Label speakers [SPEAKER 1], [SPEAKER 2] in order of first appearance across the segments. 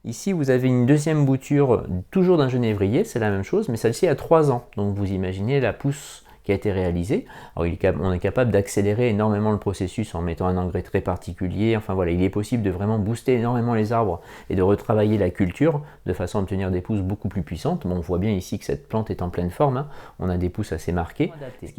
[SPEAKER 1] Ici, vous avez une deuxième bouture, toujours d'un genévrier, c'est la même chose, mais celle-ci a 3 ans. Donc vous imaginez la pousse qui a été réalisée. Alors, on est capable d'accélérer énormément le processus en mettant un engrais très particulier. Enfin voilà, il est possible de vraiment booster énormément les arbres et de retravailler la culture de façon à obtenir des pousses beaucoup plus puissantes. Bon, on voit bien ici que cette plante est en pleine forme, hein. On a des pousses assez marquées.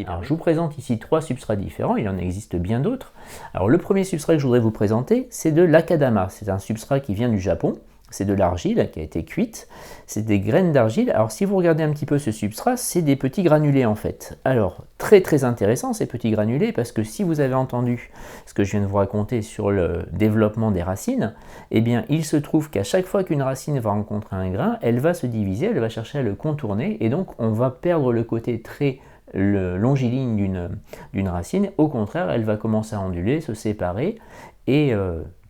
[SPEAKER 1] Alors, je vous présente ici 3 substrats différents, il en existe bien d'autres. Alors le premier substrat que je voudrais vous présenter, c'est de l'Akadama. C'est un substrat qui vient du Japon. C'est de l'argile qui a été cuite, c'est des graines d'argile. Alors si vous regardez un petit peu ce substrat, c'est des petits granulés en fait. Alors très intéressant ces petits granulés, parce que si vous avez entendu ce que je viens de vous raconter sur le développement des racines, eh bien il se trouve qu'à chaque fois qu'une racine va rencontrer un grain, elle va se diviser, elle va chercher à le contourner, et donc on va perdre le côté très longiligne d'une racine. Au contraire, elle va commencer à onduler, se séparer, et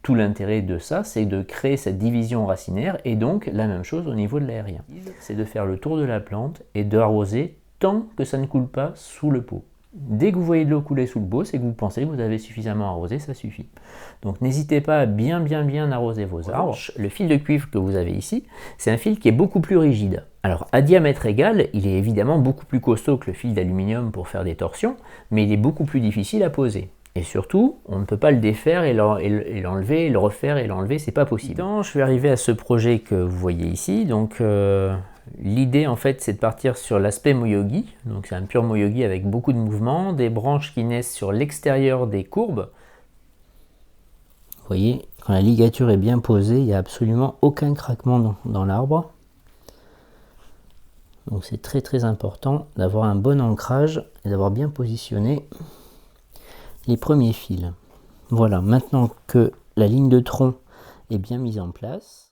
[SPEAKER 1] tout l'intérêt de ça, c'est de créer cette division racinaire, et donc la même chose au niveau de l'aérien. C'est de faire le tour de la plante et d'arroser tant que ça ne coule pas sous le pot. Dès que vous voyez de l'eau couler sous le pot, c'est que vous pensez que vous avez suffisamment arrosé, ça suffit. Donc n'hésitez pas à bien arroser vos arbres. Le fil de cuivre que vous avez ici, c'est un fil qui est beaucoup plus rigide. Alors à diamètre égal, il est évidemment beaucoup plus costaud que le fil d'aluminium pour faire des torsions, mais il est beaucoup plus difficile à poser. Et surtout, on ne peut pas le défaire et l'enlever, le refaire et l'enlever, c'est pas possible. Donc, je vais arriver à ce projet que vous voyez ici. Donc, l'idée en fait, c'est de partir sur l'aspect moyogi. Donc, c'est un pur moyogi avec beaucoup de mouvements, des branches qui naissent sur l'extérieur des courbes. Vous voyez, quand la ligature est bien posée, il n'y a absolument aucun craquement dans l'arbre. Donc, c'est très important d'avoir un bon ancrage et d'avoir bien positionné les premiers fils. Voilà, maintenant que la ligne de tronc est bien mise en place,